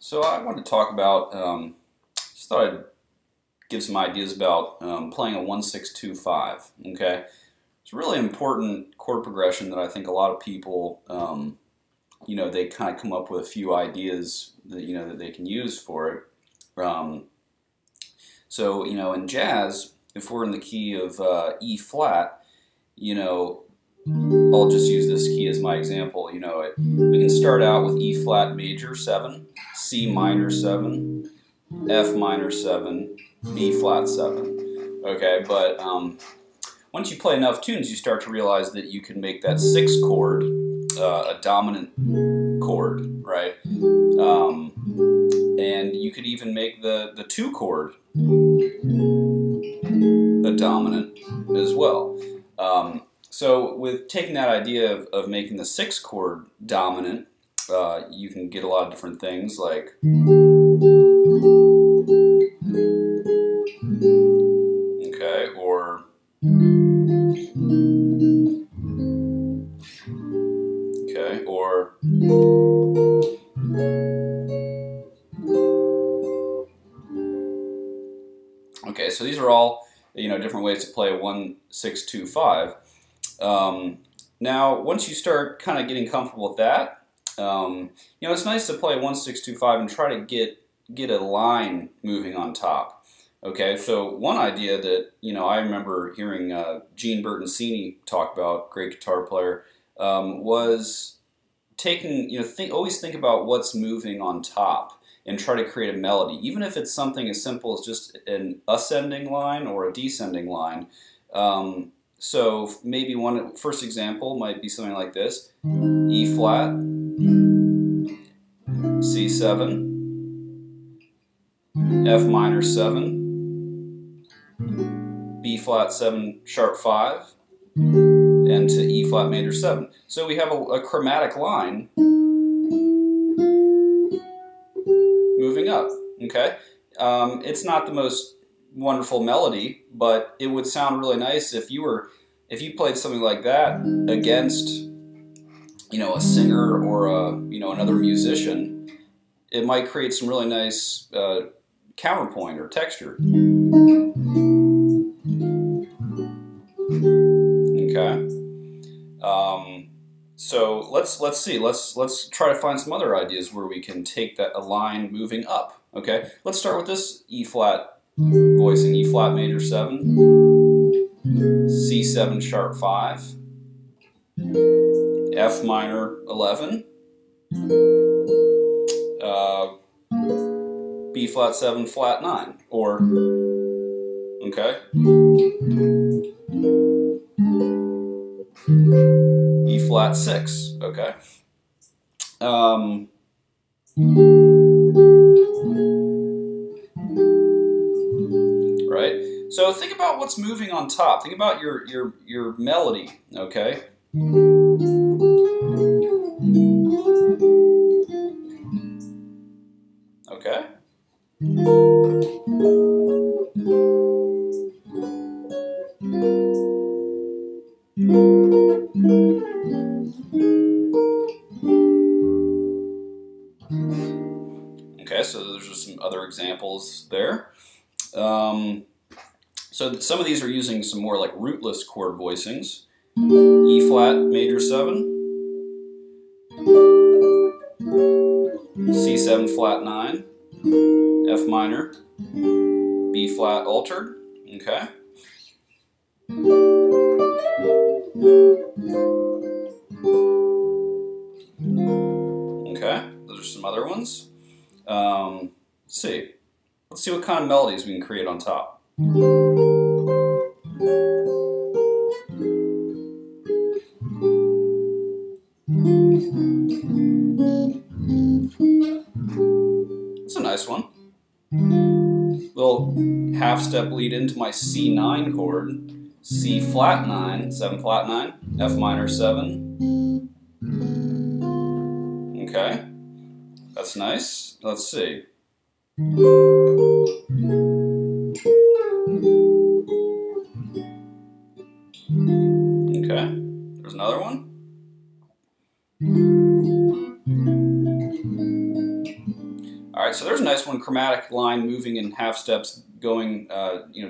So I wanted to talk about, just thought I'd give some ideas about playing a 1-6-2-5. Okay, it's a really important chord progression that I think a lot of people, they kind of come up with a few ideas that that they can use for it. So in jazz, if we're in the key of E flat, I'll just use this key as my example. We can start out with E flat major 7, C minor 7, F minor 7, B flat 7. Okay, but once you play enough tunes, you start to realize that you can make that 6 chord a dominant chord, right? And you could even make the 2 chord a dominant as well. So with taking that idea of making the 6 chord dominant, you can get a lot of different things like okay, or okay, or okay. So these are all different ways to play a 1-6-2-5. Now, once you start kind of getting comfortable with that, it's nice to play 1-6-2-5 and try to get a line moving on top. Okay, so one idea that I remember hearing Gene Bertoncini talk about, great guitar player, was taking always think about what's moving on top and try to create a melody, even if it's something as simple as just an ascending line or a descending line. So maybe one first example might be something like this: E flat, C7, F minor 7, B flat 7 sharp 5, and to E flat major 7. So we have a chromatic line moving up. Okay, it's not the most wonderful melody, but it would sound really nice if you played something like that against a singer or another musician. It might create some really nice counterpoint or texture. Okay. So let's see. Let's try to find some other ideas where we can take a line moving up. Okay. Let's start with this E flat voicing: E flat major 7, C7 sharp 5, F minor 11, B flat 7 flat 9, or okay, E flat 6. Okay. Right? So think about what's moving on top. Think about your melody, okay? Okay? Okay, so there's just some other examples there. So some of these are using some more like rootless chord voicings. E flat major 7, C7 flat 9, F minor, B flat altered. Okay. Okay, those are some other ones. Let's see. Let's see what kind of melodies we can create on top. That's a nice one. Little half step lead into my C9 chord. C flat 9, 7 flat 9, F minor 7. Okay, that's nice. Let's see. Okay, there's another one. All right, so there's a nice one, chromatic line moving in half steps, going,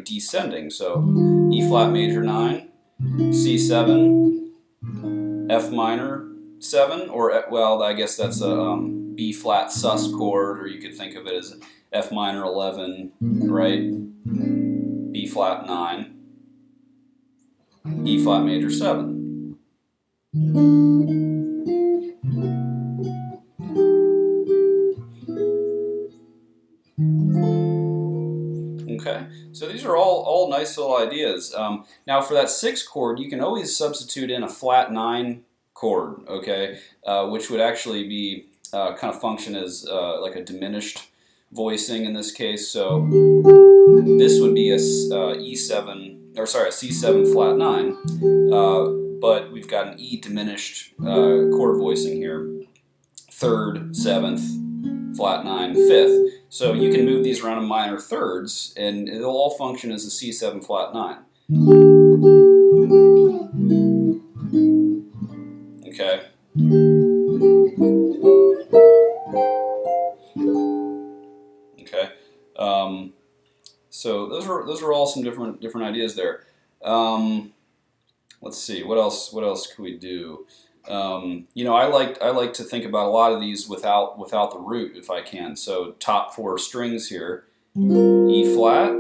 descending. So E flat major 9, C7, F minor 7, or well, I guess that's a B flat sus chord, or you could think of it as F minor 11, right? B flat 9, E flat major 7. Okay, so these are all nice little ideas. Now for that 6 chord, you can always substitute in a flat 9 chord, okay, which would actually be kind of function as like a diminished voicing in this case. So this would be a E7, or sorry, a C7 flat 9, but we've got an E diminished chord voicing here. 3rd, 7th, flat 9, 5th. So you can move these around in minor thirds, and it'll all function as a C7 flat 9. Okay. Okay. So those are all some different ideas there. Let's see, what else could we do? I like to think about a lot of these without the root if I can. So top 4 strings here: E flat,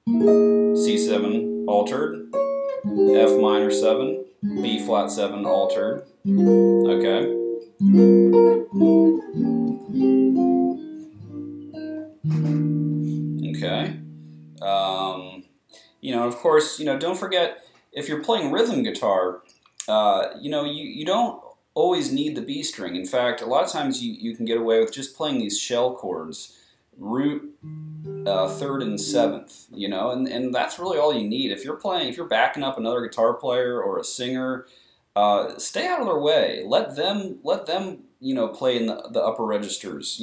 C7 altered, F minor 7, B flat 7 altered. Okay. Okay. Of course, don't forget, if you're playing rhythm guitar, you don't always need the B string. In fact, a lot of times you can get away with just playing these shell chords, root, 3rd and 7th, and that's really all you need. If you're backing up another guitar player or a singer, stay out of their way. Let them play in the upper registers,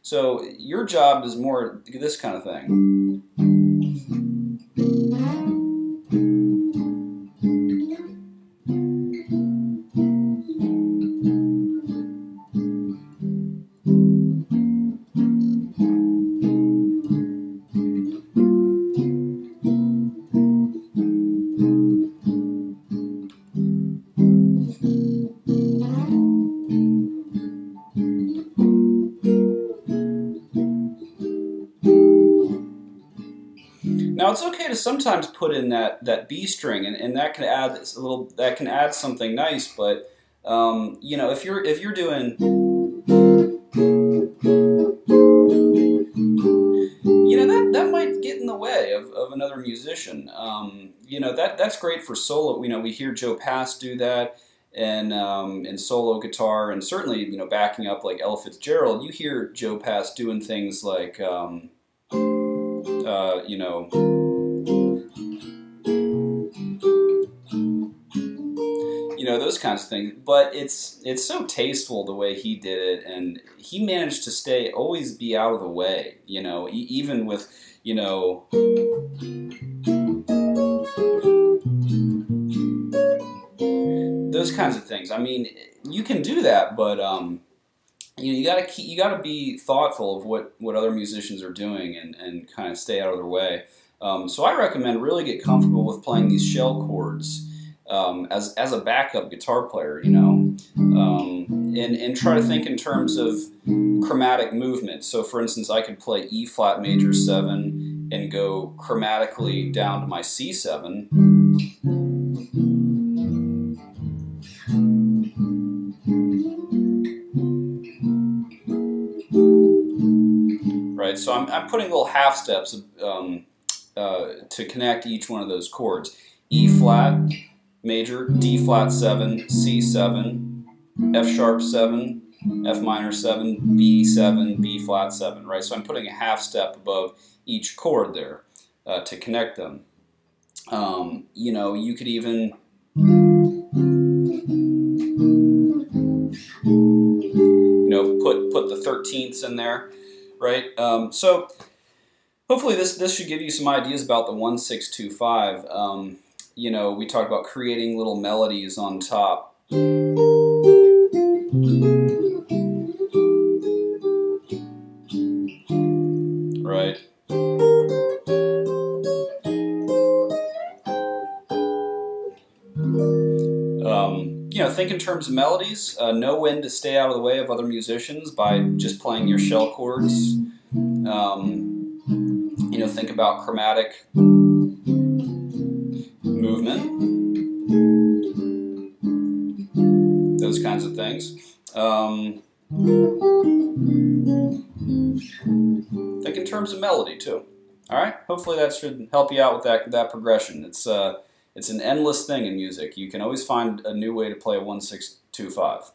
So your job is more this kind of thing. Now it's okay to sometimes put in that B string, and that can add something nice. But if you're doing, that might get in the way of another musician. That's great for solo. We hear Joe Pass do that, and in solo guitar, and certainly backing up like Ella Fitzgerald, you hear Joe Pass doing things like those kinds of things. But it's so tasteful the way he did it, and he managed to always be out of the way. Even with those kinds of things. I mean, you can do that, but you gotta be thoughtful of what other musicians are doing and kind of stay out of their way. So I recommend really get comfortable with playing these shell chords as a backup guitar player, and try to think in terms of chromatic movement. So for instance, I could play E flat major 7 and go chromatically down to my C7. Right, so I'm putting little half steps to connect each one of those chords. E flat major, D flat 7, C7, F sharp 7, F minor 7, B7, B flat 7, right? So I'm putting a half step above each chord there to connect them. You could even put the 13ths in there, right? So hopefully this should give you some ideas about the 1625. We talked about creating little melodies on top. Think in terms of melodies. Know when to stay out of the way of other musicians by just playing your shell chords. Think about chromatic movement, those kinds of things. Think in terms of melody too. All right. Hopefully that should help you out with that progression. It's an endless thing in music. You can always find a new way to play a 1-6-2-5.